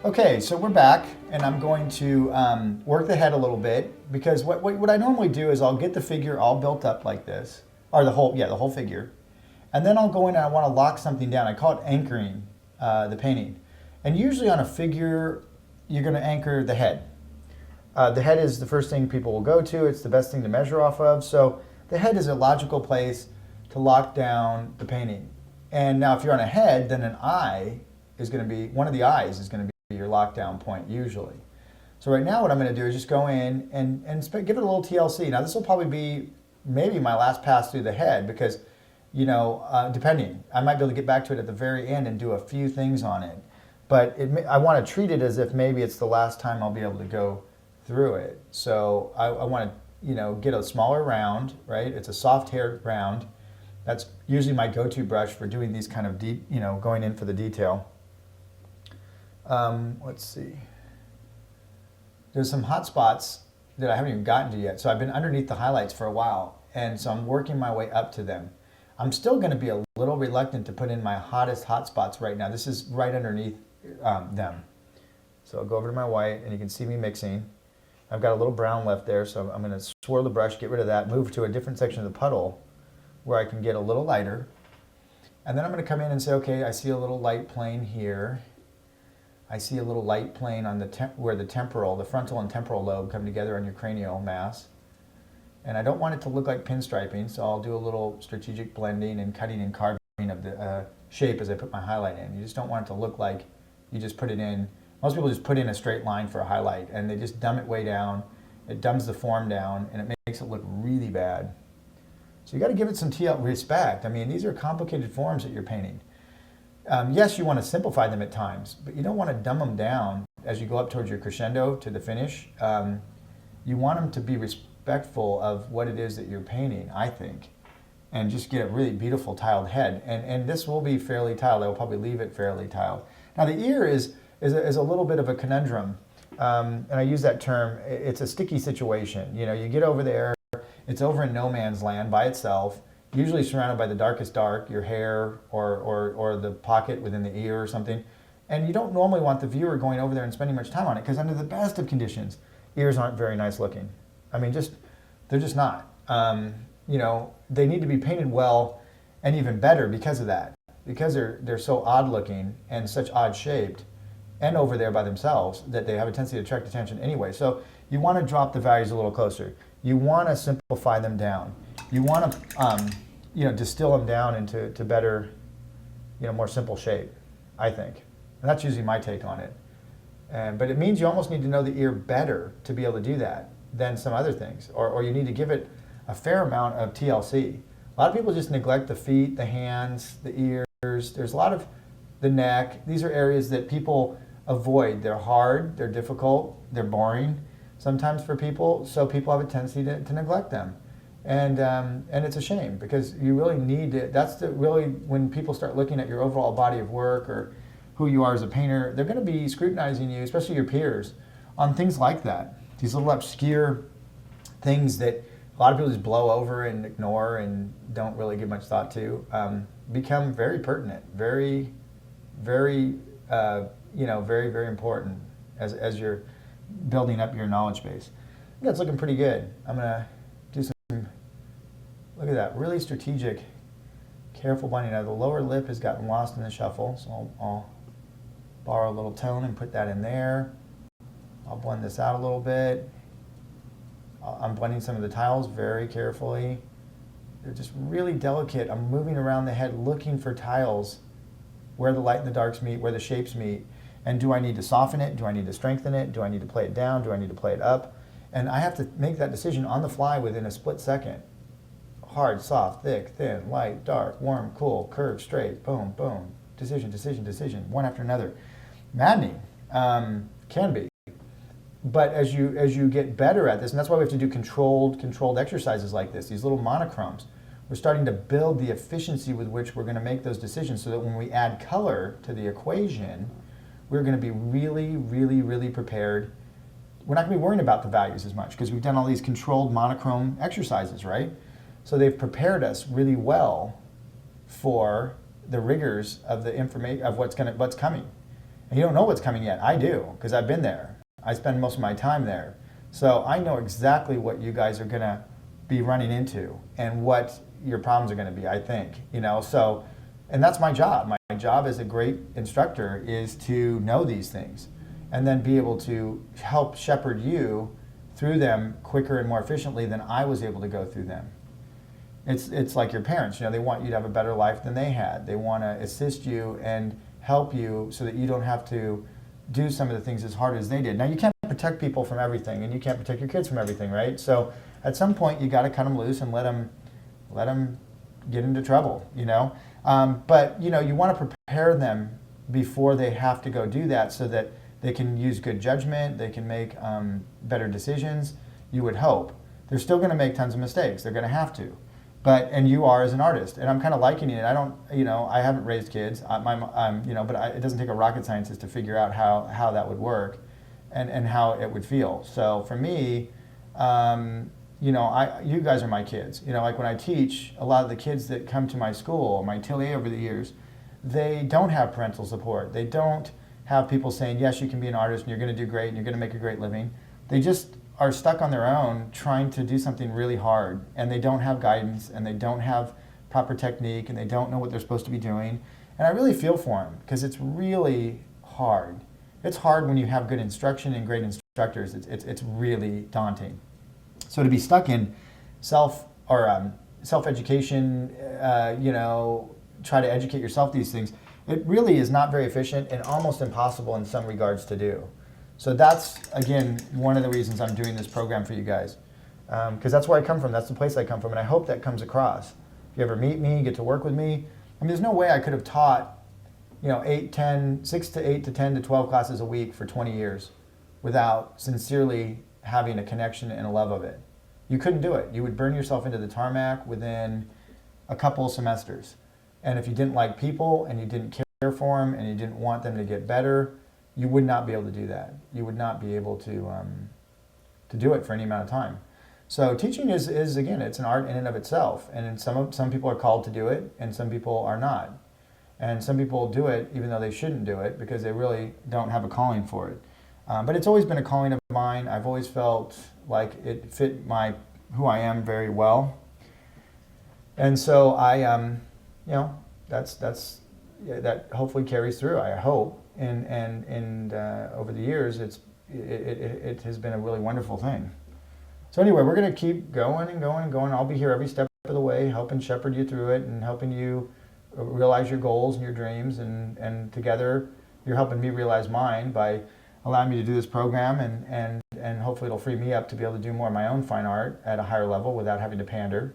Okay, so we're back, and I'm going to work the head a little bit because what I normally do is I'll get the figure all built up like this, or the whole figure, and then I'll go in and I want to lock something down. I call it anchoring the painting, and usually on a figure, you're going to anchor the head. The head is the first thing people will go to. It's the best thing to measure off of. So the head is a logical place to lock down the painting. And now if you're on a head, then an eye is going to be, one of the eyes is going to be your lockdown point usually. So right now what I'm going to do is just go in and give it a little TLC. Now this will probably be maybe my last pass through the head because, depending, I might be able to get back to it at the very end and do a few things on it. But I want to treat it as if maybe it's the last time I'll be able to go through it. So I want to, get a smaller round, right? It's a soft hair round. That's usually my go-to brush for doing these kind of deep, going in for the detail. Let's see. There's some hot spots that I haven't even gotten to yet. So I've been underneath the highlights for a while, and so I'm working my way up to them. I'm still going to be a little reluctant to put in my hottest hot spots right now. This is right underneath them. So I'll go over to my white, and you can see me mixing. I've got a little brown left there, so I'm going to swirl the brush, get rid of that, move to a different section of the puddle where I can get a little lighter. And then I'm going to come in and say, okay, I see a little light plane here. I see a little light plane on where the frontal and temporal lobe come together on your cranial mass. And I don't want it to look like pinstriping, so I'll do a little strategic blending and cutting and carving of the shape as I put my highlight in. You just don't want it to look like you just put it in. Most people just put in a straight line for a highlight, and they just dumb it way down. It dumbs the form down, and it makes it look really bad. So you got to give it some respect. I mean, these are complicated forms that you're painting. Yes, you want to simplify them at times, but you don't want to dumb them down as you go up towards your crescendo to the finish. You want them to be respectful of what it is that you're painting, I think, and just get a really beautiful tiled head. And this will be fairly tiled. I will probably leave it fairly tiled. Now the ear is a little bit of a conundrum, and I use that term. It's a sticky situation. You get over there, it's over in no man's land by itself, usually surrounded by the darkest dark, your hair or the pocket within the ear or something. And you don't normally want the viewer going over there and spending much time on it because under the best of conditions, ears aren't very nice looking. I mean, they're just not. They need to be painted well and even better because of that, because they're so odd looking and such odd shaped and over there by themselves that they have a tendency to attract attention anyway. So you want to drop the values a little closer. You want to simplify them down. You want to, distill them down into better, more simple shape, I think. And that's usually my take on it. But it means you almost need to know the ear better to be able to do that than some other things. Or you need to give it a fair amount of TLC. A lot of people just neglect the feet, the hands, the ears. There's a lot of the neck. These are areas that people avoid. They're hard, they're difficult, they're boring sometimes for people, so people have a tendency to neglect them. And it's a shame because you really need to, really when people start looking at your overall body of work or who you are as a painter, they're going to be scrutinizing you, especially your peers, on things like that. These little obscure things that a lot of people just blow over and ignore and don't really give much thought to, become very pertinent, very, very, very, very important as you're building up your knowledge base. I think that's looking pretty good. I'm going to do some, look at that, really strategic, careful blending. Now the lower lip has gotten lost in the shuffle, so I'll borrow a little tone and put that in there. I'll blend this out a little bit. I'm blending some of the tiles very carefully. They're just really delicate. I'm moving around the head looking for tiles where the light and the darks meet, where the shapes meet. And do I need to soften it? Do I need to strengthen it? Do I need to play it down? Do I need to play it up? And I have to make that decision on the fly within a split second. Hard, soft, thick, thin, light, dark, warm, cool, curved, straight, boom, boom. Decision, decision, decision, one after another. Maddening, can be. But as you get better at this, and that's why we have to do controlled exercises like this, these little monochromes, we're starting to build the efficiency with which we're going to make those decisions so that when we add color to the equation, we're going to be really, really, really prepared. We're not going to be worrying about the values as much because we've done all these controlled monochrome exercises, right? So they've prepared us really well for the rigors of the information of what's coming. And you don't know what's coming yet. I do, because I've been there. I spend most of my time there. So I know exactly what you guys are going to be running into and what your problems are going to be, I think. So, and that's my job. My job as a great instructor is to know these things and then be able to help shepherd you through them quicker and more efficiently than I was able to go through them. It's like your parents, they want you to have a better life than they had. They want to assist you and help you so that you don't have to do some of the things as hard as they did. Now, you can't protect people from everything, and you can't protect your kids from everything, right? So at some point, you got to cut them loose and let them get into trouble, But, you want to prepare them before they have to go do that so that they can use good judgment, they can make better decisions, you would hope. They're still going to make tons of mistakes. They're going to have to. And you are as an artist, and I'm kind of likening it. I don't, I haven't raised kids, it doesn't take a rocket scientist to figure out how that would work, and how it would feel. So for me, you guys are my kids. Like when I teach, a lot of the kids that come to my school, my atelier over the years, they don't have parental support. They don't have people saying, yes, you can be an artist, and you're going to do great, and you're going to make a great living. They just are stuck on their own trying to do something really hard, and they don't have guidance, and they don't have proper technique, and they don't know what they're supposed to be doing. And I really feel for them, because it's really hard. It's hard when you have good instruction and great instructors. It's really daunting. So to be stuck in self-education, try to educate yourself these things, it really is not very efficient and almost impossible in some regards to do. So that's, again, one of the reasons I'm doing this program for you guys. Because that's where I come from. That's the place I come from. And I hope that comes across. If you ever meet me, get to work with me. There's no way I could have taught, 6 to 8 to 10 to 12 classes a week for 20 years without sincerely having a connection and a love of it. You couldn't do it. You would burn yourself into the tarmac within a couple of semesters. And if you didn't like people and you didn't care for them and you didn't want them to get better, you would not be able to do that. You would not be able to do it for any amount of time. So teaching is again, it's an art in and of itself. And some people are called to do it, and some people are not. And some people do it even though they shouldn't do it because they really don't have a calling for it. But it's always been a calling of mine. I've always felt like it fit who I am very well. And so that hopefully carries through, I hope. And over the years, it has been a really wonderful thing. So anyway, we're going to keep going and going and going. I'll be here every step of the way, helping shepherd you through it and helping you realize your goals and your dreams. And together, you're helping me realize mine by allowing me to do this program. And hopefully it'll free me up to be able to do more of my own fine art at a higher level without having to pander.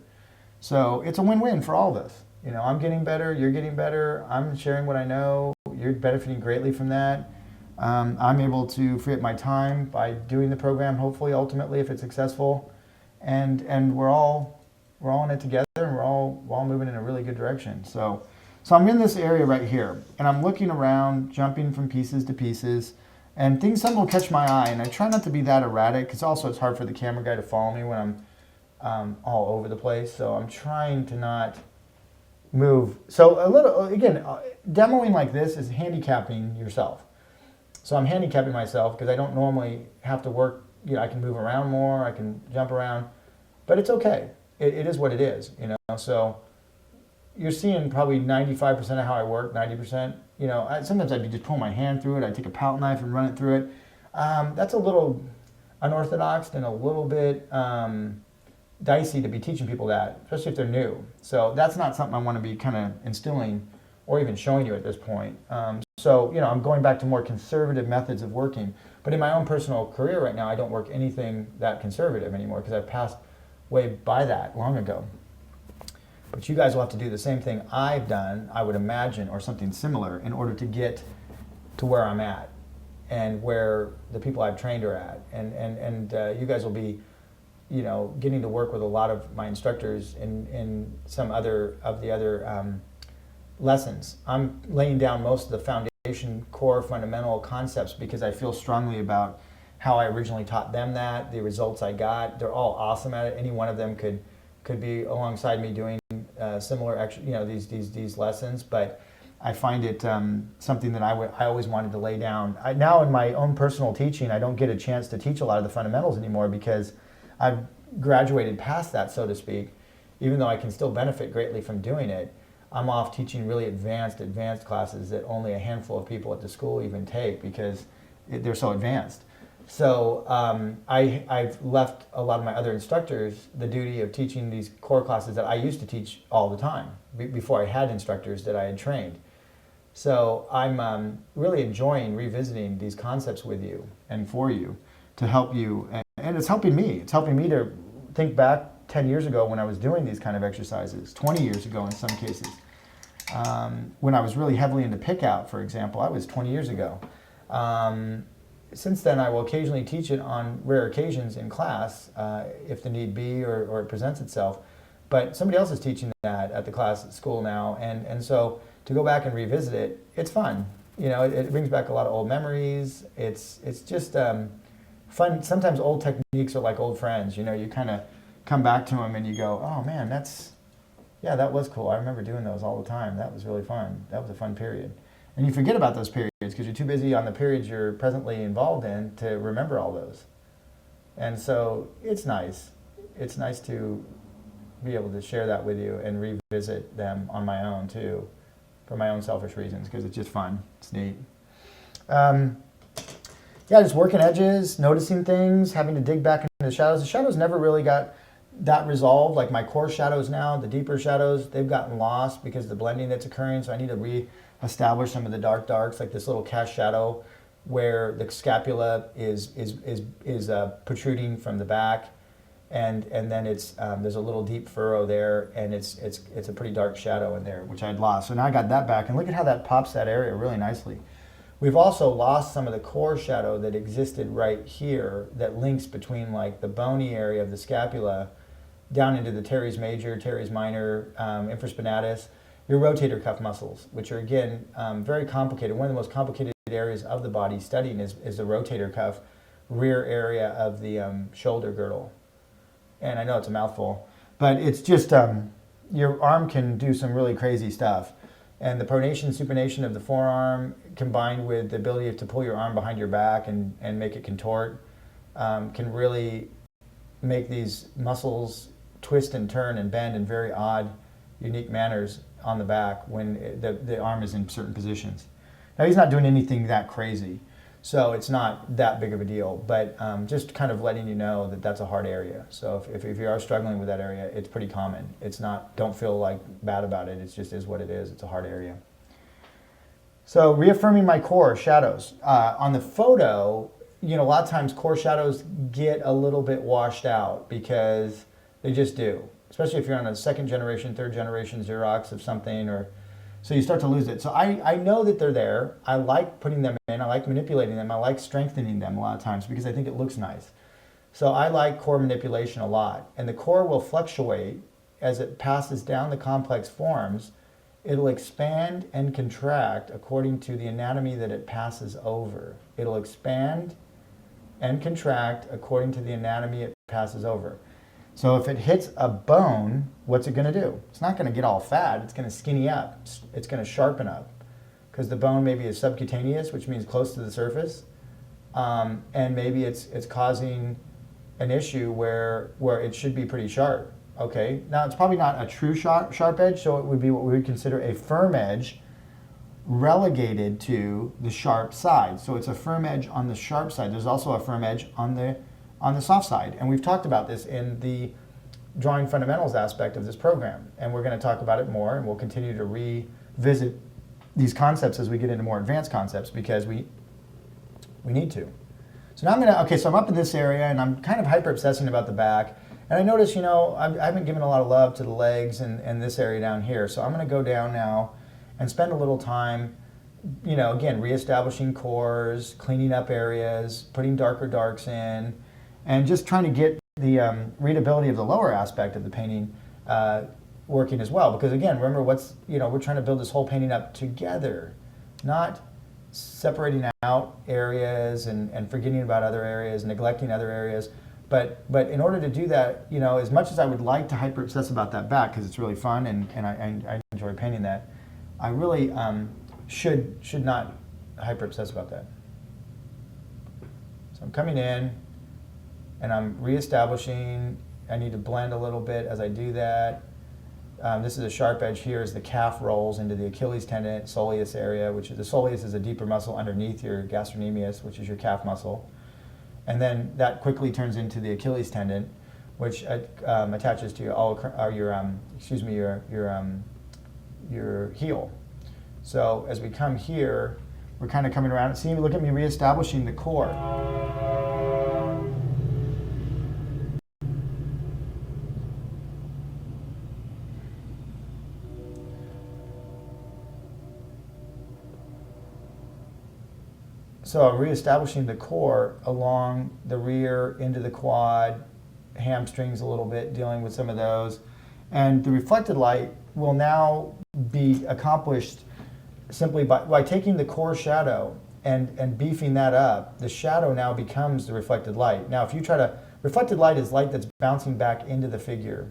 So it's a win-win for all of us. I'm getting better, you're getting better, I'm sharing what I know, you're benefiting greatly from that. I'm able to free up my time by doing the program, hopefully, ultimately, if it's successful. And we're all in it together, and we're all moving in a really good direction. So I'm in this area right here, and I'm looking around, jumping from pieces to pieces, and some will catch my eye, and I try not to be that erratic, because also it's hard for the camera guy to follow me when I'm all over the place. So I'm trying to not move. So a little, again, demoing like this is handicapping yourself. So I'm handicapping myself because I don't normally have to work, I can move around more, I can jump around, but it's okay. It is what it is, So you're seeing probably 95% of how I work, 90%. Sometimes I'd just pull my hand through it, I'd take a palette knife and run it through it. That's a little unorthodox and a little bit dicey to be teaching people that, especially if they're new. So that's not something I want to be kind of instilling or even showing you at this point. So I'm going back to more conservative methods of working. But in my own personal career right now, I don't work anything that conservative anymore because I've passed way by that long ago. But you guys will have to do the same thing I've done, I would imagine, or something similar in order to get to where I'm at and where the people I've trained are at. And you guys will be getting to work with a lot of my instructors in some other lessons. I'm laying down most of the foundation, core, fundamental concepts because I feel strongly about how I originally taught them that, the results I got. They're all awesome at it. Any one of them could be alongside me doing similar, these lessons. But I find it something that I always wanted to lay down. Now in my own personal teaching, I don't get a chance to teach a lot of the fundamentals anymore because I've graduated past that, so to speak. Even though I can still benefit greatly from doing it, I'm off teaching really advanced classes that only a handful of people at the school even take because they're so advanced. So I've left a lot of my other instructors the duty of teaching these core classes that I used to teach all the time before I had instructors that I had trained. So I'm really enjoying revisiting these concepts with you and for you to help you. And it's helping me. It's helping me to think back 10 years ago when I was doing these kind of exercises, 20 years ago in some cases. When I was really heavily into pick out, for example, I was 20 years ago. Since then, I will occasionally teach it on rare occasions in class, if the need be or it presents itself. But somebody else is teaching that at the class at school now, and so to go back and revisit it, it's fun. You know, it brings back a lot of old memories. It's just fun. Sometimes old techniques are like old friends. You know, you kind of come back to them and you go, oh man, that was cool. I remember doing those all the time. That was really fun. That was a fun period. And you forget about those periods because you're too busy on the periods you're presently involved in to remember all those. And so it's nice. It's nice to be able to share that with you and revisit them on my own too, for my own selfish reasons, because it's just fun. It's neat. Just working edges, noticing things, having to dig back into the shadows. The shadows never really got that resolved. Like my core shadows now, the deeper shadows, they've gotten lost because of the blending that's occurring. So I need to re-establish some of the darks, like this little cast shadow where the scapula is protruding from the back, and then it's there's a little deep furrow there, and it's a pretty dark shadow in there, which I'd lost. So now I got that back, and look at how that pops that area really nicely. We've also lost some of the core shadow that existed right here that links between like the bony area of the scapula down into the teres major, teres minor, infraspinatus, your rotator cuff muscles, which are again very complicated. One of the most complicated areas of the body studying is the rotator cuff, rear area of the shoulder girdle. And I know it's a mouthful, but it's just your arm can do some really crazy stuff. And the pronation, supination of the forearm, combined with the ability to pull your arm behind your back and make it contort, can really make these muscles twist and turn and bend in very odd, unique manners on the back when the arm is in certain positions. Now, he's not doing anything that crazy, so it's not that big of a deal, but just kind of letting you know that that's a hard area. So if you are struggling with that area, it's pretty common. It's not, don't feel like bad about it. It just is what it is. It's a hard area. So reaffirming my core shadows. On the photo, you know, a lot of times core shadows get a little bit washed out because they just do, especially if you're on a second generation, third generation Xerox of something, or so you start to lose it. So I know that they're there. I like putting them in. I like manipulating them. I like strengthening them a lot of times because I think it looks nice. So I like core manipulation a lot. And the core will fluctuate as it passes down the complex forms. It'll expand and contract according to the anatomy that it passes over. It'll expand and contract according to the anatomy it passes over. So if it hits a bone, what's it going to do? It's not going to get all fat. It's going to skinny up. It's going to sharpen up because the bone maybe is subcutaneous, which means close to the surface, and maybe it's causing an issue where it should be pretty sharp. Okay, now it's probably not a true sharp edge, so it would be what we would consider a firm edge relegated to the sharp side. So it's a firm edge on the sharp side. There's also a firm edge on the soft side. And we've talked about this in the drawing fundamentals aspect of this program. And we're going to talk about it more, and we'll continue to revisit these concepts as we get into more advanced concepts because we need to. So now I'm up in this area and I'm kind of hyper obsessing about the back. And I notice, you know, I haven't given a lot of love to the legs and this area down here. So I'm going to go down now and spend a little time, you know, again, reestablishing cores, cleaning up areas, putting darker darks in, and just trying to get the readability of the lower aspect of the painting working as well. Because again, remember we're trying to build this whole painting up together, not separating out areas and forgetting about other areas, neglecting other areas. But in order to do that, you know, as much as I would like to hyper obsess about that back because it's really fun and I enjoy painting that, I really should not hyper obsess about that. So I'm coming in and I'm reestablishing. I need to blend a little bit as I do that. This is a sharp edge here as the calf rolls into the Achilles tendon, soleus area, which is the soleus is a deeper muscle underneath your gastrocnemius, which is your calf muscle. And then that quickly turns into the Achilles tendon, which attaches to your heel. So as we come here, we're kind of coming around. See, look at me reestablishing the core. So I'm reestablishing the core along the rear into the quad, hamstrings a little bit, dealing with some of those. And the reflected light will now be accomplished simply by taking the core shadow and beefing that up. The shadow now becomes the reflected light. Now if you try to, reflected light is light that's bouncing back into the figure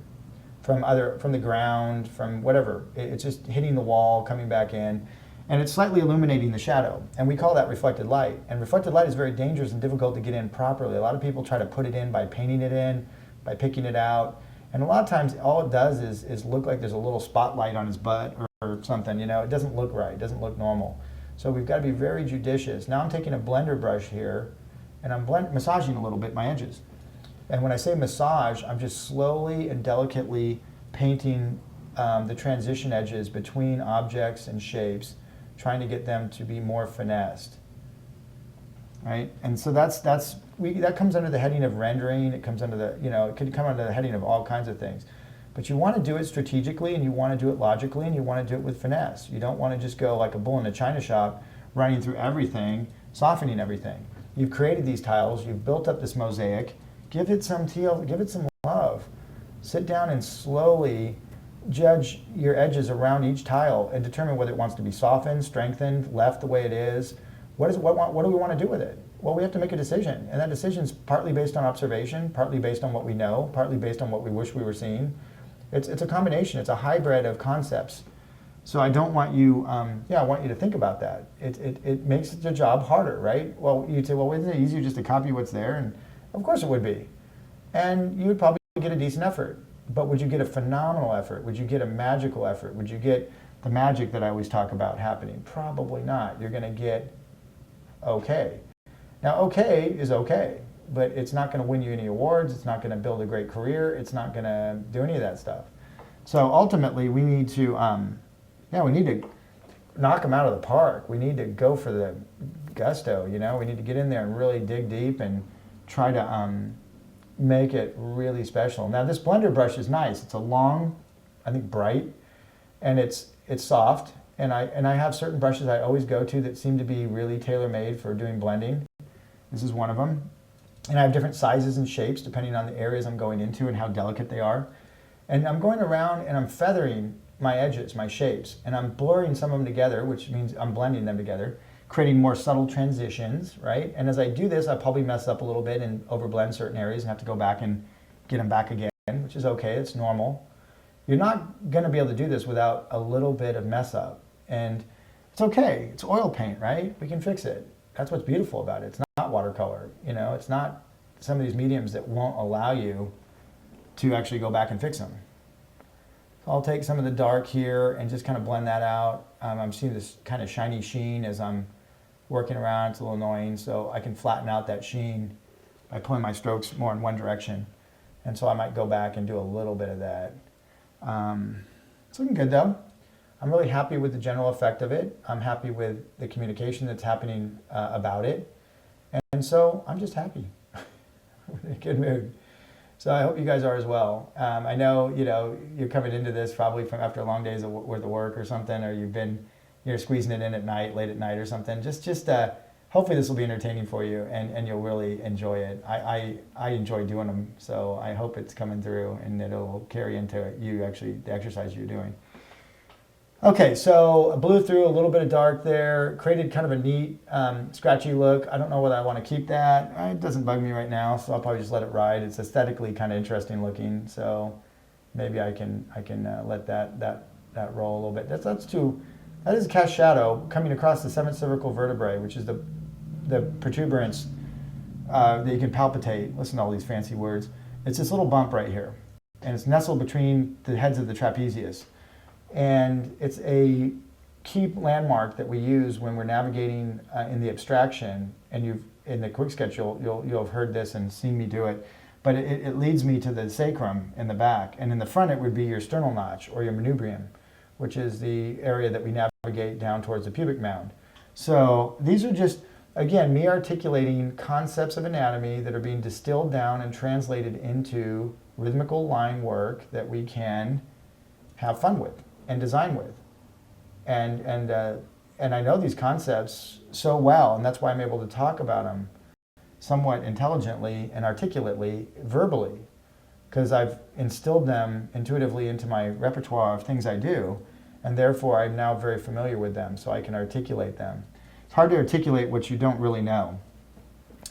from the ground, from whatever. It's just hitting the wall, coming back in. And it's slightly illuminating the shadow. And we call that reflected light. And reflected light is very dangerous and difficult to get in properly. A lot of people try to put it in by painting it in, by picking it out. And a lot of times all it does is look like there's a little spotlight on his butt or something. You know, it doesn't look right. It doesn't look normal. So we've got to be very judicious. Now I'm taking a blender brush here and I'm massaging a little bit my edges. And when I say massage, I'm just slowly and delicately painting the transition edges between objects and shapes, trying to get them to be more finessed, right? And so that comes under the heading of rendering. It comes under the, it could come under the heading of all kinds of things. But you want to do it strategically, and you want to do it logically, and you want to do it with finesse. You don't want to just go like a bull in a china shop, running through everything, softening everything. You've created these tiles. You've built up this mosaic. Give it some give it some love. Sit down and slowly judge your edges around each tile and determine whether it wants to be softened, strengthened, left the way it is. What do we want to do with it? Well, we have to make a decision, and that decision is partly based on observation, partly based on what we know, partly based on what we wish we were seeing. It's a combination. It's a hybrid of concepts. So I don't want you, I want you to think about that. It makes the job harder, right? Well, you'd say, well, isn't it easier just to copy what's there? And of course it would be. And you would probably get a decent effort. But would you get a phenomenal effort? Would you get a magical effort? Would you get the magic that I always talk about happening? Probably not. You're going to get okay. Now, okay is okay, but it's not going to win you any awards. It's not going to build a great career. It's not going to do any of that stuff. So ultimately, we need to, we need to knock them out of the park. We need to go for the gusto. We need to get in there and really dig deep and try to make it really special. Now this blender brush is nice. It's a long, I think bright, and it's soft. And I have certain brushes I always go to that seem to be really tailor-made for doing blending. This is one of them. And I have different sizes and shapes depending on the areas I'm going into and how delicate they are. And I'm going around and I'm feathering my edges, my shapes, and I'm blurring some of them together, which means I'm blending them together, creating more subtle transitions, right? And as I do this, I probably mess up a little bit and overblend certain areas and have to go back and get them back again, which is okay, it's normal. You're not gonna be able to do this without a little bit of mess up. And it's okay, it's oil paint, right? We can fix it. That's what's beautiful about it. It's not watercolor, it's not some of these mediums that won't allow you to actually go back and fix them. So I'll take some of the dark here and just kind of blend that out. I'm seeing this kind of shiny sheen as I'm working around. It's a little annoying, so I can flatten out that sheen by pulling my strokes more in one direction. And so I might go back and do a little bit of that. It's looking good though. I'm really happy with the general effect of it. I'm happy with the communication that's happening about it. And so I'm just happy. I'm in a good mood. So I hope you guys are as well. I know, you're coming into this probably from after long days worth of work or something, or you've been, squeezing it in at night, late at night or something. Just hopefully this will be entertaining for you and you'll really enjoy it. I enjoy doing them, so I hope it's coming through and it'll carry into you actually, the exercise you're doing. Okay, so I blew through a little bit of dark there, created kind of a neat, scratchy look. I don't know whether I want to keep that. It doesn't bug me right now, so I'll probably just let it ride. It's aesthetically kind of interesting looking, so maybe I can let that roll a little bit. That's too That is a cast shadow coming across the seventh cervical vertebrae, which is the protuberance that you can palpitate. Listen to all these fancy words. It's this little bump right here, and it's nestled between the heads of the trapezius. And it's a key landmark that we use when we're navigating in the abstraction. And in the quick sketch, you'll have heard this and seen me do it. But it leads me to the sacrum in the back, and in the front it would be your sternal notch or your manubrium, which is the area that we navigate down towards the pubic mound. So these are just, again, me articulating concepts of anatomy that are being distilled down and translated into rhythmical line work that we can have fun with and design with. And I know these concepts so well, and that's why I'm able to talk about them somewhat intelligently and articulately, verbally, because I've instilled them intuitively into my repertoire of things I do, and therefore I'm now very familiar with them, so I can articulate them. It's hard to articulate what you don't really know,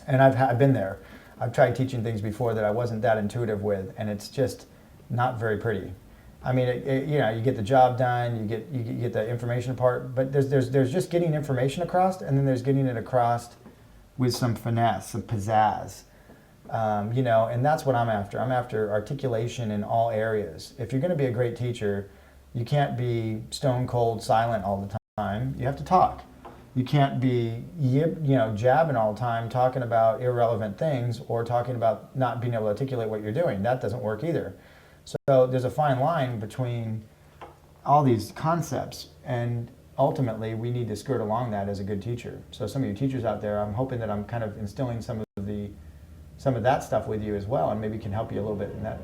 and I've been there. I've tried teaching things before that I wasn't that intuitive with, and it's just not very pretty. I mean, you get the job done, you get the information part, but there's just getting information across, and then there's getting it across with some finesse, some pizzazz, and that's what I'm after. I'm after articulation in all areas. If you're going to be a great teacher, you can't be stone cold silent all the time. You have to talk. You can't be jabbing all the time, talking about irrelevant things or talking about not being able to articulate what you're doing. That doesn't work either. So there's a fine line between all these concepts, and ultimately we need to skirt along that as a good teacher. So some of you teachers out there, I'm hoping that I'm kind of instilling some of that stuff with you as well, and maybe can help you a little bit in that.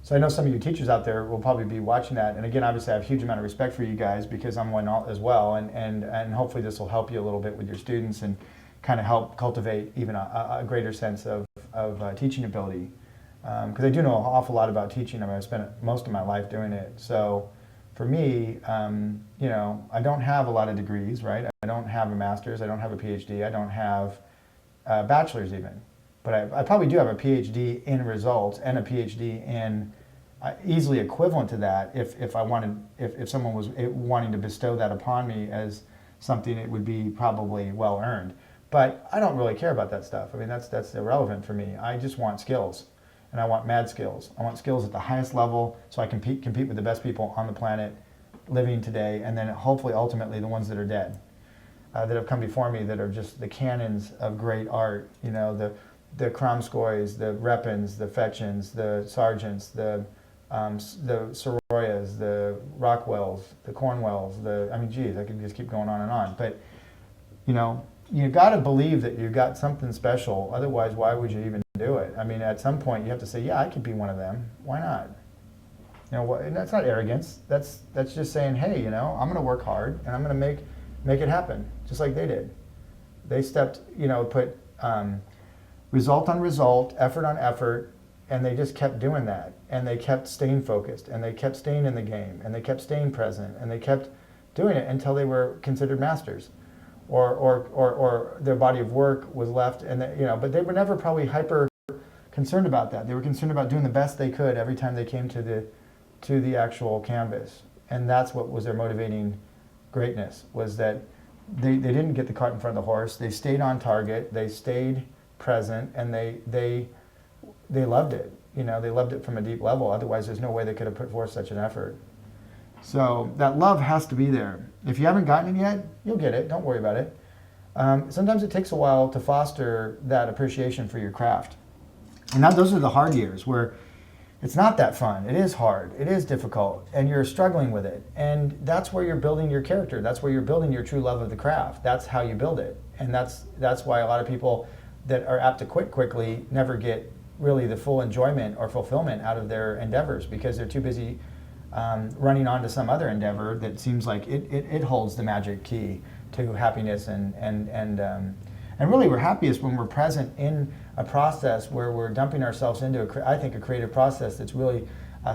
So I know some of you teachers out there will probably be watching that, and again, obviously I have a huge amount of respect for you guys because I'm one as well, and hopefully this will help you a little bit with your students and kind of help cultivate even a greater sense of teaching ability. Because I do know an awful lot about teaching. I mean, I've spent most of my life doing it. So for me, I don't have a lot of degrees, right? I don't have a master's, I don't have a PhD, I don't have a bachelor's even. But I probably do have a PhD in results and a PhD in easily equivalent to that if someone was wanting to bestow that upon me as something it would be probably well earned. But I don't really care about that stuff. I mean, that's irrelevant for me. I just want skills, and I want mad skills. I want skills at the highest level so I can compete with the best people on the planet living today, and then hopefully ultimately the ones that are dead, that have come before me that are just the canons of great art. The Kramskoys, the Repins, the Fetchins, the Sargents, the Soroyas, the Rockwells, the Cornwells, I could just keep going on and on. But, you got to believe that you've got something special. Otherwise, why would you even do it? I mean, at some point you have to say, yeah, I could be one of them. Why not? And that's not arrogance. That's just saying, hey, I'm going to work hard and I'm going to make it happen, just like they did. They stepped, put result on result, effort on effort, and they just kept doing that. And they kept staying focused, and they kept staying in the game, and they kept staying present, and they kept doing it until they were considered masters, or their body of work was left, and but they were never probably hyper concerned about that. They were concerned about doing the best they could every time they came to the actual canvas, and that's what was their motivating greatness, was that they didn't get the cart in front of the horse. They stayed on target. They stayed present, and they loved it. They loved it from a deep level. Otherwise, there's no way they could have put forth such an effort. So that love has to be there. If you haven't gotten it yet, you'll get it. Don't worry about it. Sometimes it takes a while to foster that appreciation for your craft. And now those are the hard years where it's not that fun. It is hard. It is difficult. And you're struggling with it. And that's where you're building your character. That's where you're building your true love of the craft. That's how you build it. And that's why a lot of people that are apt to quit quickly never get really the full enjoyment or fulfillment out of their endeavors, because they're too busy running on to some other endeavor that seems like it holds the magic key to happiness. And really we're happiest when we're present in a process where we're dumping ourselves into a creative process that's really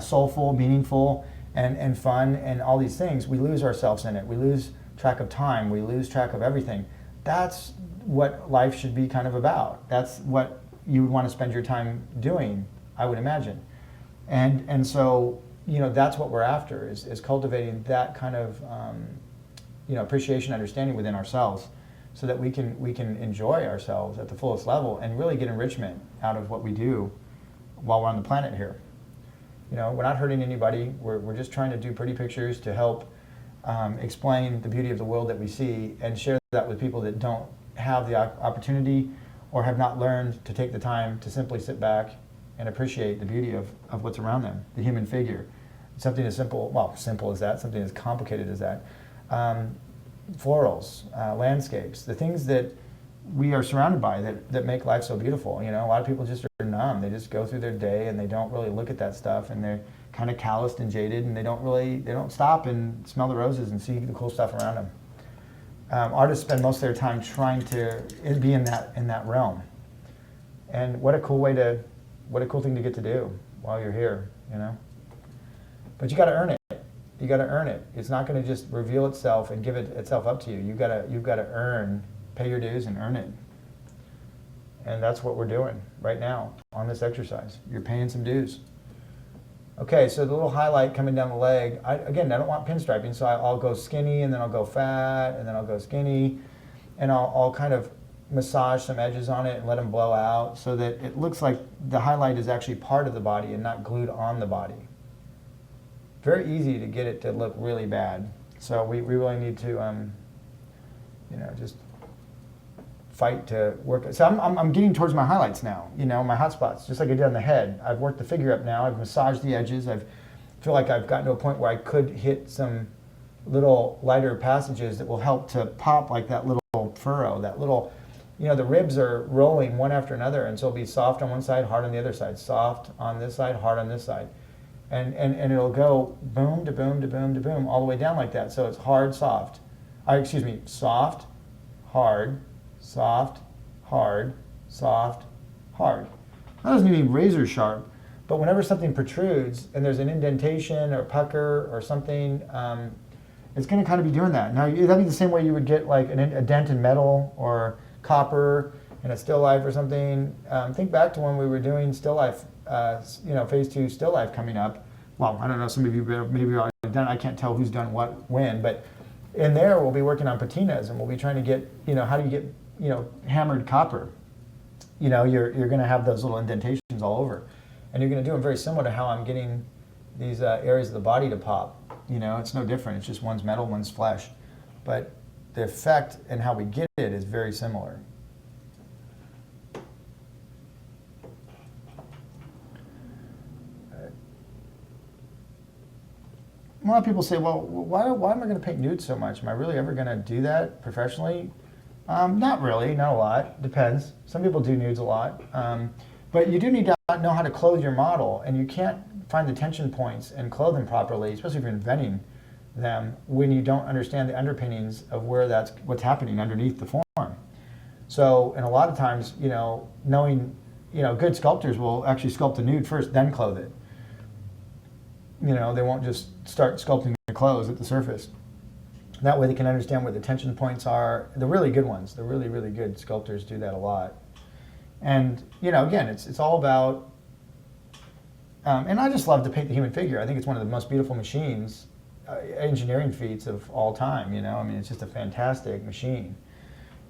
soulful, meaningful, and fun, and all these things. We lose ourselves in it. We lose track of time. We lose track of everything. That's what life should be kind of about. That's what you would want to spend your time doing, I would imagine. And so, that's what we're after, is cultivating that kind of, appreciation, understanding within ourselves, so that we can enjoy ourselves at the fullest level and really get enrichment out of what we do while we're on the planet here. We're not hurting anybody. We're just trying to do pretty pictures to help explain the beauty of the world that we see and share that with people that don't have the opportunity or have not learned to take the time to simply sit back and appreciate the beauty of what's around them, the human figure. Something as simple as that, something as complicated as that. Florals, landscapes, the things that we are surrounded by that make life so beautiful. A lot of people just are numb. They just go through their day and they don't really look at that stuff, and they're kind of calloused and jaded, and they don't stop and smell the roses and see the cool stuff around them. Artists spend most of their time trying to be in that realm. And what a cool thing to get to do while you're here, But you got to earn it. You got to earn it. It's not going to just reveal itself and give itself up to you. You've got to pay your dues and earn it. And that's what we're doing right now on this exercise. You're paying some dues. Okay, so the little highlight coming down the leg, I don't want pinstriping, so I'll go skinny, and then I'll go fat, and then I'll go skinny, and I'll kind of massage some edges on it and let them blow out so that it looks like the highlight is actually part of the body and not glued on the body. Very easy to get it to look really bad. So we really need to, just fight to work. So I'm getting towards my highlights now, my hot spots, just like I did on the head. I've worked the figure up now. I've massaged the edges. I feel like I've gotten to a point where I could hit some little lighter passages that will help to pop like that little furrow, that little, the ribs are rolling one after another, and so it'll be soft on one side, hard on the other side, soft on this side, hard on this side. And it'll go boom to boom to boom to boom all the way down like that. So it's hard, soft. Soft, hard, soft, hard, soft, hard. That doesn't mean razor sharp, but whenever something protrudes and there's an indentation or pucker or something, it's going to kind of be doing that. Now, that'd be the same way you would get like a dent in metal or copper in a still life or something. Think back to when we were doing still life, phase 2 still life coming up. Well, I don't know, some of you maybe already done. I can't tell who's done what when, but in there we'll be working on patinas, and we'll be trying to get, how do you get, hammered copper? You're going to have those little indentations all over, and you're going to do them very similar to how I'm getting these areas of the body to pop. It's no different. It's just one's metal, one's flesh, but the effect and how we get it is very similar. A lot of people say, well, why am I going to paint nudes so much? Am I really ever going to do that professionally? Not really, not a lot. Depends. Some people do nudes a lot. But you do need to know how to clothe your model, and you can't find the tension points and clothe them properly, especially if you're inventing them, when you don't understand the underpinnings of what's happening underneath the form. So, and a lot of times, knowing, good sculptors will actually sculpt the nude first, then clothe it. They won't just start sculpting the clothes at the surface. That way they can understand where the tension points are. The really good ones, the really, really good sculptors do that a lot. And, again, it's all about, and I just love to paint the human figure. I think it's one of the most beautiful machines, engineering feats of all time, it's just a fantastic machine.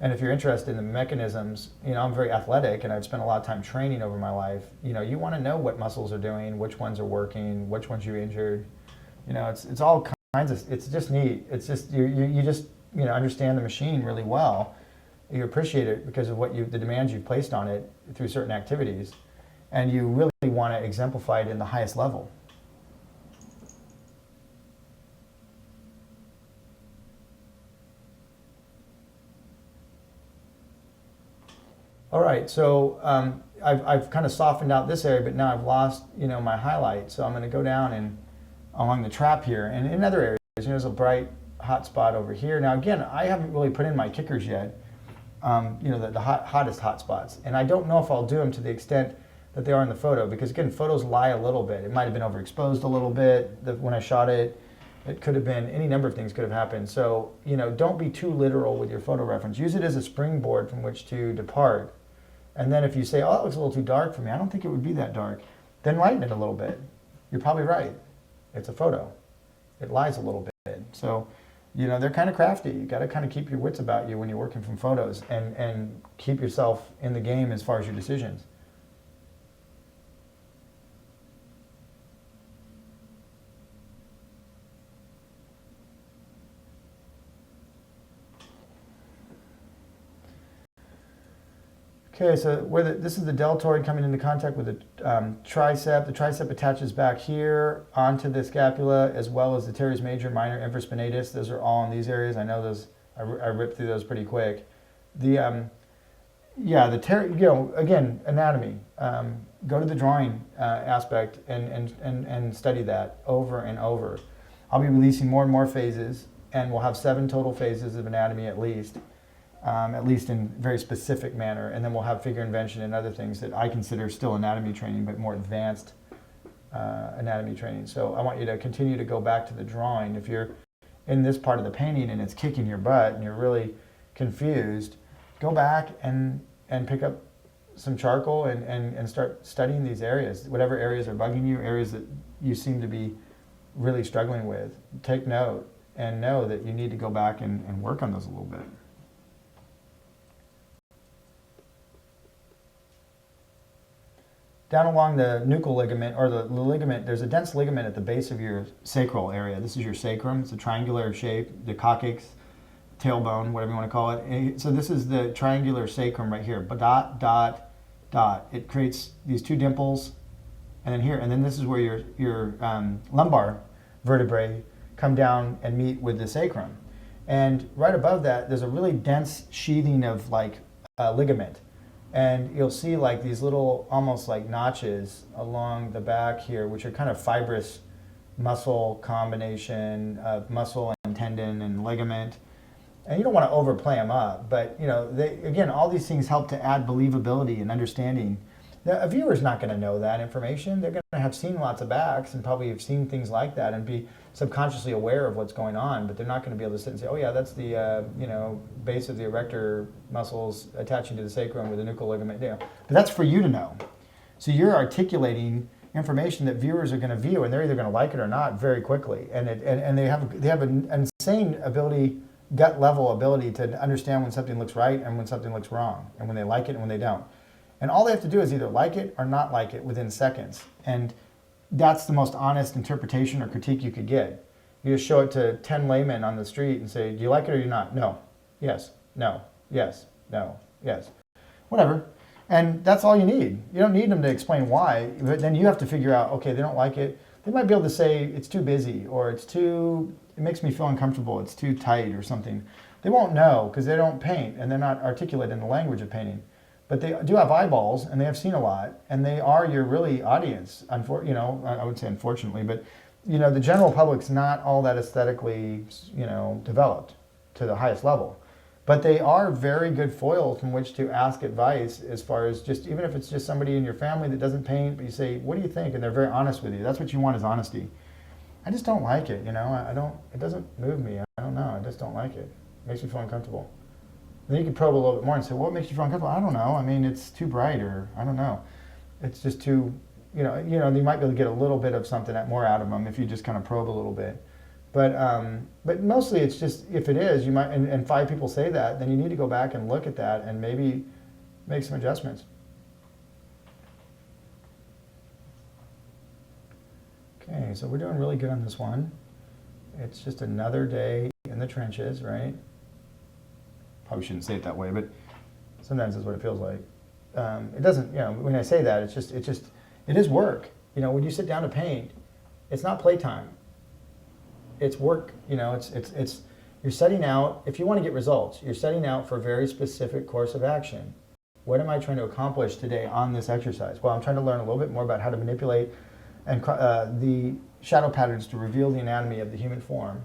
And if you're interested in the mechanisms, I'm very athletic, and I've spent a lot of time training over my life. You want to know what muscles are doing, which ones are working, which ones you injured. It's all kinds of. It's just neat. It's just you just understand the machine really well. You appreciate it because of the demands you've placed on it through certain activities, and you really want to exemplify it in the highest level. All right, so I've kind of softened out this area, but now I've lost, my highlight. So I'm going to go down and along the trap here, and in other areas, there's a bright hot spot over here. Now again, I haven't really put in my kickers yet, the hottest hot spots, and I don't know if I'll do them to the extent that they are in the photo, because again, photos lie a little bit. It might have been overexposed a little bit when I shot it, It could have been any number of things could have happened. So, don't be too literal with your photo reference. Use it as a springboard from which to depart. And then if you say, oh, that looks a little too dark for me, I don't think it would be that dark, then lighten it a little bit. You're probably right. It's a photo. It lies a little bit. So, they're kind of crafty. You got to kind of keep your wits about you when you're working from photos and keep yourself in the game as far as your decisions. Okay, so this is the deltoid coming into contact with the tricep. The tricep attaches back here onto the scapula, as well as the teres major and minor infraspinatus. Those are all in these areas. I know those. I ripped through those pretty quick. Again, anatomy. Go to the drawing aspect and study that over and over. I'll be releasing more and more phases, and we'll have 7 total phases of anatomy at least in very specific manner. And then we'll have figure invention and other things that I consider still anatomy training, but more advanced anatomy training. So I want you to continue to go back to the drawing. If you're in this part of the painting and it's kicking your butt and you're really confused, go back and pick up some charcoal and start studying these areas. Whatever areas are bugging you, areas that you seem to be really struggling with, take note and know that you need to go back and work on those a little bit. Down along the nuchal ligament, or the ligament, there's a dense ligament at the base of your sacral area. This is your sacrum. It's a triangular shape, the coccyx, tailbone, whatever you want to call it. So this is the triangular sacrum right here. Dot, dot, dot. It creates these 2 dimples, and then here, and then this is where your lumbar vertebrae come down and meet with the sacrum. And right above that, there's a really dense sheathing of ligament. And you'll see these little, almost like notches along the back here, which are kind of fibrous muscle combination of muscle and tendon and ligament. And you don't want to overplay them up, but again, all these things help to add believability and understanding. A viewer's not going to know that information. They're going to have seen lots of backs and probably have seen things like that and be subconsciously aware of what's going on, but they're not going to be able to sit and say, oh yeah, that's the base of the erector muscles attaching to the sacrum with the nuchal ligament. But that's for you to know. So you're articulating information that viewers are going to view, and they're either going to like it or not very quickly. And they have an insane ability, gut level ability, to understand when something looks right and when something looks wrong, and when they like it and when they don't. And all they have to do is either like it or not like it within seconds. And that's the most honest interpretation or critique you could get. You just show it to 10 laymen on the street and say, do you like it or do you not? No. Yes. No. Yes. No. Yes. Whatever. And that's all you need. You don't need them to explain why, but then you have to figure out, okay, they don't like it. They might be able to say it's too busy, or it makes me feel uncomfortable, it's too tight or something. They won't know because they don't paint and they're not articulate in the language of painting. But they do have eyeballs, and they have seen a lot, and they are your really audience. I would say unfortunately, but the general public's not all that aesthetically, developed to the highest level. But they are very good foils from which to ask advice, as far as just, even if it's just somebody in your family that doesn't paint, but you say, what do you think? And they're very honest with you. That's what you want, is honesty. I just don't like it, it doesn't move me. I don't know, I just don't like it. It makes me feel uncomfortable. Then you can probe a little bit more and say, what makes you feel uncomfortable? I don't know. I mean, it's too bright, or I don't know. It's just too, you might be able to get a little bit of something more out of them if you just kind of probe a little bit. But mostly it's just, if it is, you might, and 5 people say that, then you need to go back and look at that and maybe make some adjustments. Okay, so we're doing really good on this one. It's just another day in the trenches, right? Probably shouldn't say it that way, but sometimes that's what it feels like. It doesn't, when I say that, it is work. When you sit down to paint, it's not playtime. It's work. You're setting out, if you want to get results, you're setting out for a very specific course of action. What am I trying to accomplish today on this exercise? Well, I'm trying to learn a little bit more about how to manipulate the shadow patterns to reveal the anatomy of the human form.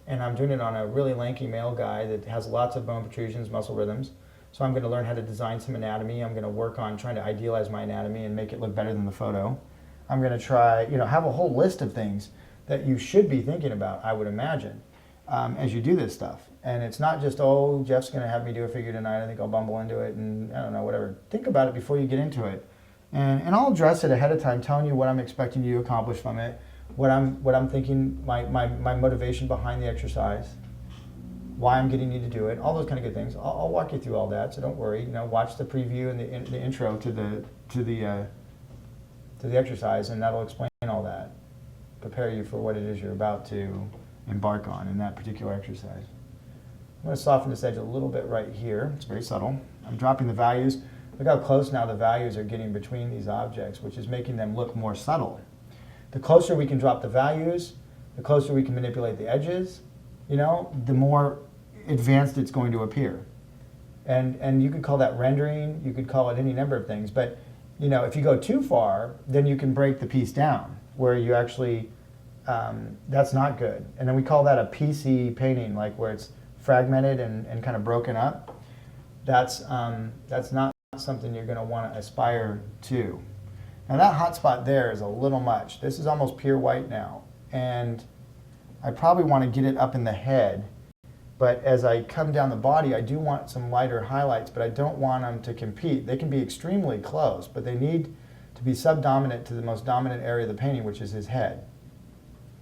And I'm doing it on a really lanky male guy that has lots of bone protrusions, muscle rhythms. So I'm going to learn how to design some anatomy. I'm going to work on trying to idealize my anatomy and make it look better than the photo. I'm going to try, have a whole list of things that you should be thinking about, I would imagine, as you do this stuff. And it's not just, oh, Jeff's going to have me do a figure tonight. I think I'll bumble into it and I don't know, whatever. Think about it before you get into it. And I'll address it ahead of time, telling you what I'm expecting you to accomplish from it, what I'm thinking, my motivation behind the exercise, why I'm getting you to do it, all those kind of good things. I'll walk you through all that, so don't worry. Watch the preview and the intro to the exercise, and that'll explain all that. Prepare you for what it is you're about to embark on in that particular exercise. I'm going to soften this edge a little bit right here. It's very subtle. I'm dropping the values. Look how close now the values are getting between these objects, which is making them look more subtle. The closer we can drop the values, the closer we can manipulate the edges, the more advanced it's going to appear. And you could call that rendering, you could call it any number of things, but if you go too far, then you can break the piece down, where you actually, that's not good. And then we call that a PC painting, like where it's fragmented and kind of broken up. That's not something you're going to want to aspire to. Now that hot spot there is a little much. This is almost pure white now. And I probably want to get it up in the head. But as I come down the body, I do want some lighter highlights, but I don't want them to compete. They can be extremely close, but they need to be subdominant to the most dominant area of the painting, which is his head.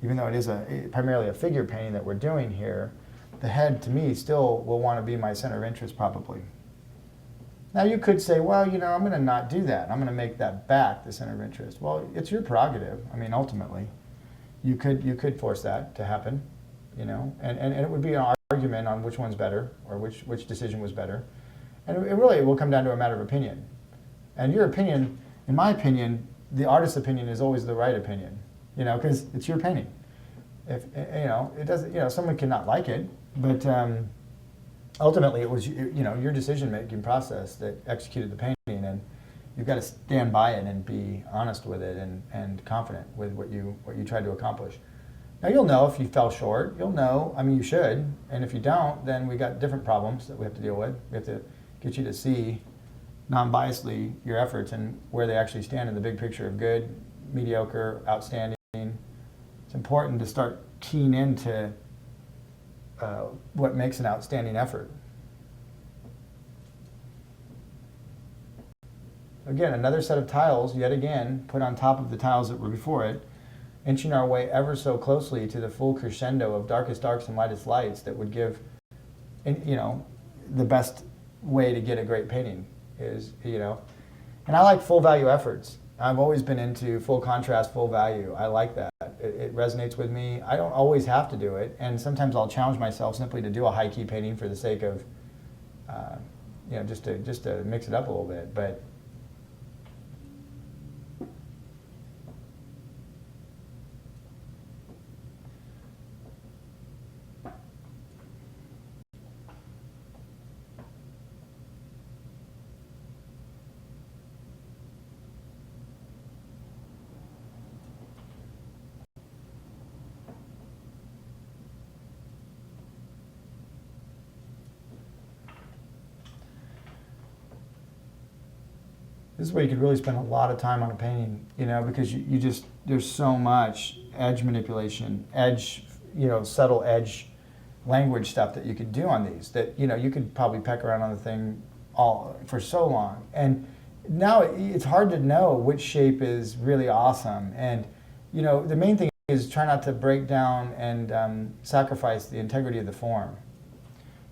Even though it is primarily a figure painting that we're doing here, the head, to me, still will want to be my center of interest, probably. Now you could say, well, I'm going to not do that. I'm going to make that back the center of interest. Well, it's your prerogative. I mean, ultimately, you could force that to happen, and it would be an argument on which one's better or which decision was better. And it really will come down to a matter of opinion. And your opinion, in my opinion, the artist's opinion is always the right opinion, because it's your painting. If it doesn't, someone cannot like it, but ultimately it was your decision-making process that executed the painting, and you've got to stand by it and be honest with it and confident with what you tried to accomplish. Now you'll know if you fell short. You'll know. I mean, you should. And if you don't, then we got different problems that we have to deal with. We have to get you to see non-biasedly your efforts and where they actually stand in the big picture of good, mediocre, outstanding. It's important to start keying into what makes an outstanding effort. Again, another set of tiles, yet again, put on top of the tiles that were before it, inching our way ever so closely to the full crescendo of darkest darks and lightest lights that would give, the best way to get a great painting is, and I like full value efforts. I've always been into full contrast, full value. I like that. It resonates with me. I don't always have to do it, and sometimes I'll challenge myself simply to do a high key painting for the sake of, just to mix it up a little bit. But this is where you could really spend a lot of time on a painting, because you just, there's so much edge manipulation, subtle edge language stuff that you could do on these that, you could probably peck around on the thing for so long. And now it's hard to know which shape is really awesome. And, the main thing is try not to break down and sacrifice the integrity of the form.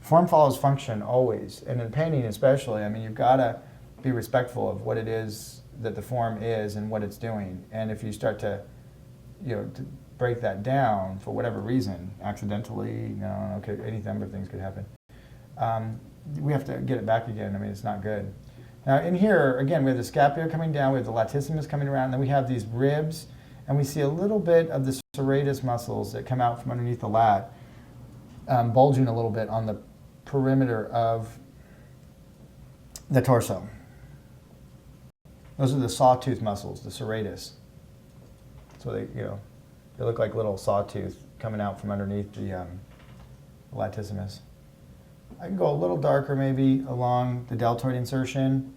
Form follows function always. And in painting especially, I mean, you've got to be respectful of what it is that the form is and what it's doing. And if you start to, to break that down for whatever reason, accidentally, any number of things could happen. We have to get it back again. I mean, it's not good. Now in here, again, we have the scapula coming down, we have the latissimus coming around, and then we have these ribs, and we see a little bit of the serratus muscles that come out from underneath the lat, bulging a little bit on the perimeter of the torso. Those are the sawtooth muscles, the serratus. So they look like little sawtooth coming out from underneath the latissimus. I can go a little darker maybe along the deltoid insertion.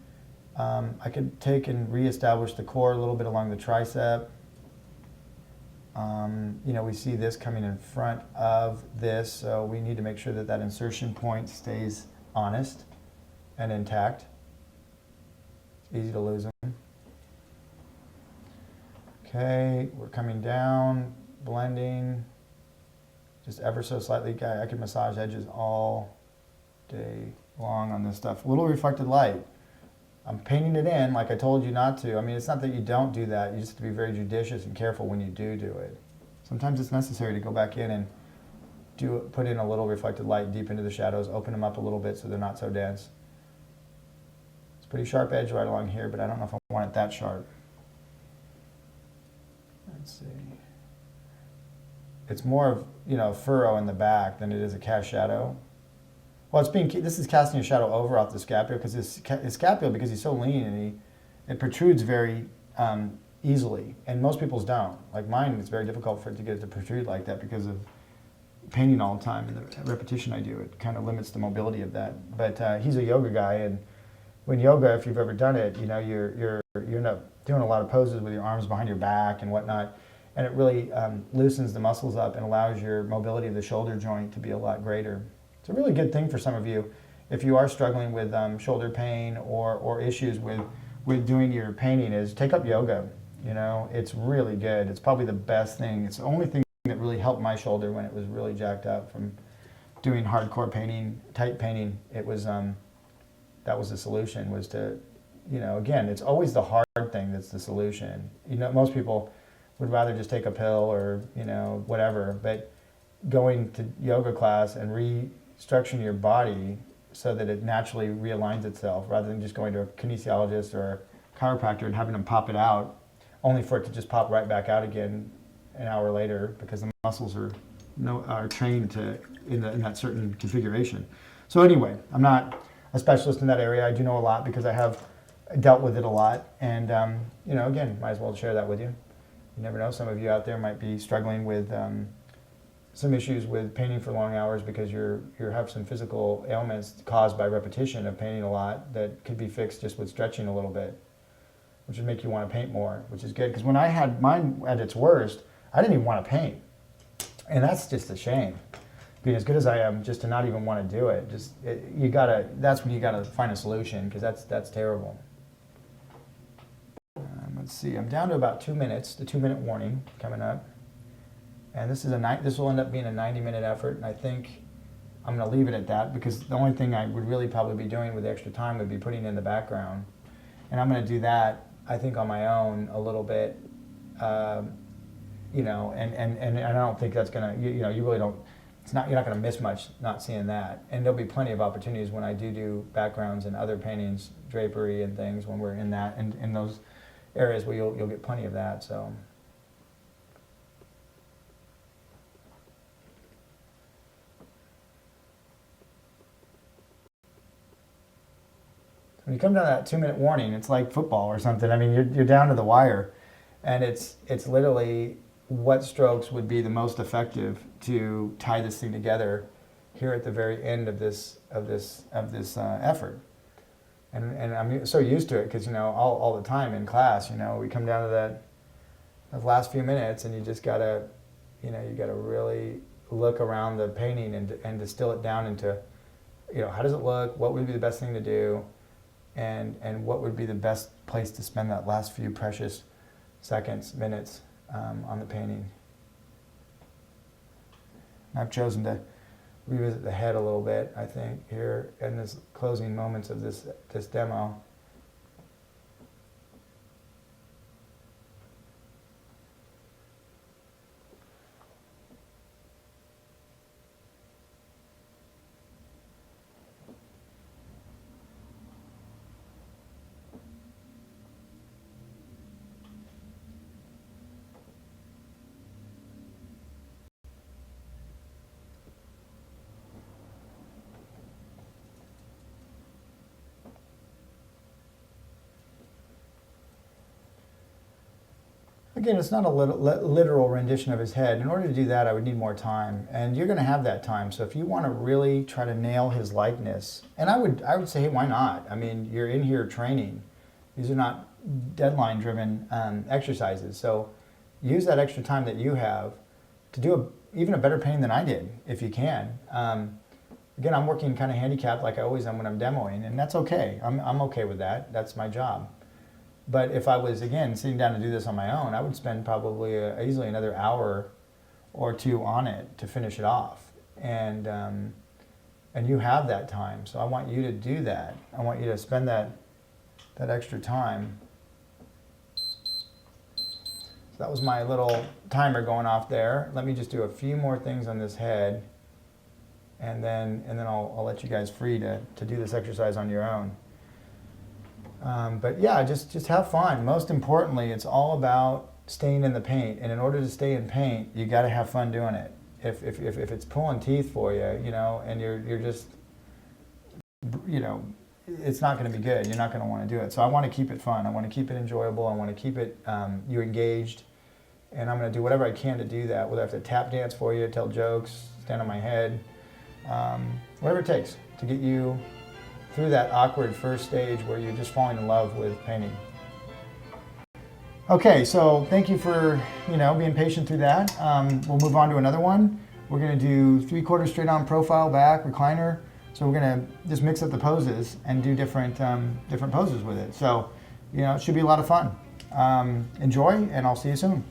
I could take and reestablish the core a little bit along the tricep. You know, we see this coming in front of this, so we need to make sure that that insertion point stays honest and intact. It's easy to lose them. Okay, we're coming down, blending, just ever so slightly. I can massage edges all day long on this stuff. A little reflected light. I'm painting it in like I told you not to. I mean, it's not that you don't do that. You just have to be very judicious and careful when you do it. Sometimes it's necessary to go back in and put in a little reflected light deep into the shadows, open them up a little bit so they're not so dense. It's a pretty sharp edge right along here, but I don't know if I want it that sharp. Let's see. It's more of, you know, furrow in the back than it is a cast shadow. Well, this is casting a shadow over off the scapula because his scapula, because he's so lean and it protrudes very easily, and most people's don't. Like mine, it's very difficult for it to get it to protrude like that because of painting all the time and the repetition I do. It kind of limits the mobility of that. But he's a yoga guy, and when yoga, if you've ever done it, you know, you end up doing a lot of poses with your arms behind your back and whatnot, and it really loosens the muscles up and allows your mobility of the shoulder joint to be a lot greater. It's a really good thing for some of you if you are struggling with shoulder pain or issues with doing your painting, is take up yoga. You know, it's really good. It's probably the best thing. It's the only thing that really helped my shoulder when it was really jacked up from doing hardcore painting, tight painting. It was that was the solution, was to, you know, again, it's always the hard thing that's the solution. You know, most people would rather just take a pill or, you know, whatever, but going to yoga class and restructuring your body so that it naturally realigns itself, rather than just going to a kinesiologist or a chiropractor and having them pop it out, only for it to just pop right back out again an hour later because the muscles are trained to in that certain configuration. So anyway, I'm not a specialist in that area. I do know a lot because I have dealt with it a lot, and you know, again, might as well share that with you. You never know, some of you out there might be struggling with some issues with painting for long hours because you have some physical ailments caused by repetition of painting a lot that could be fixed just with stretching a little bit, which would make you want to paint more, which is good. Because when I had mine at its worst, I didn't even want to paint, and that's just a shame. Being as good as I am, just to not even want to do it, that's when you gotta find a solution, because that's terrible. Let's see, I'm down to about 2 minutes, the 2-minute warning coming up. And this will end up being a 90-minute effort, and I think I'm going to leave it at that, because the only thing I would really probably be doing with the extra time would be putting in the background. And I'm going to do that, I think, on my own a little bit, you know, and I don't think that's going to, you know, you really don't, you're not going to miss much not seeing that. And there'll be plenty of opportunities when I do backgrounds and other paintings, drapery and things, when we're in that, and in those areas where you'll get plenty of that, so. When you come down to that 2-minute warning, it's like football or something. I mean, you're down to the wire, and it's literally what strokes would be the most effective to tie this thing together here at the very end of this effort. And I'm so used to it because, you know, all the time in class, you know, we come down to those last few minutes, and you just gotta, you know, you gotta really look around the painting and distill it down into, you know, how does it look? What would be the best thing to do? And what would be the best place to spend that last few precious seconds, minutes on the painting. And I've chosen to revisit the head a little bit, I think, here in this closing moments of this demo. Again, it's not a literal rendition of his head. In order to do that, I would need more time, and you're going to have that time. So if you want to really try to nail his likeness, and I would say, hey, why not? I mean, you're in here training. These are not deadline-driven exercises. So use that extra time that you have to do even a better painting than I did, if you can. Again, I'm working kind of handicapped like I always am when I'm demoing, and that's okay. I'm okay with that. That's my job. But if I was, again, sitting down to do this on my own, I would spend probably easily another hour or two on it to finish it off. And you have that time, so I want you to do that. I want you to spend that extra time. So that was my little timer going off there. Let me just do a few more things on this head, and then I'll let you guys free to do this exercise on your own. But yeah, just have fun. Most importantly, it's all about staying in the paint. And in order to stay in paint, you got to have fun doing it. If it's pulling teeth for you, you know, and you're just, you know, it's not going to be good. You're not going to want to do it. So I want to keep it fun. I want to keep it enjoyable. I want to keep it you engaged. And I'm going to do whatever I can to do that. Whether I have to tap dance for you, tell jokes, stand on my head, whatever it takes to get you through that awkward first stage where you're just falling in love with painting. Okay, so thank you for being patient through that. We'll move on to another one. We're going to do 3/4 straight on profile, back, recliner. So we're going to just mix up the poses and do different poses with it. So it should be a lot of fun. Enjoy, and I'll see you soon.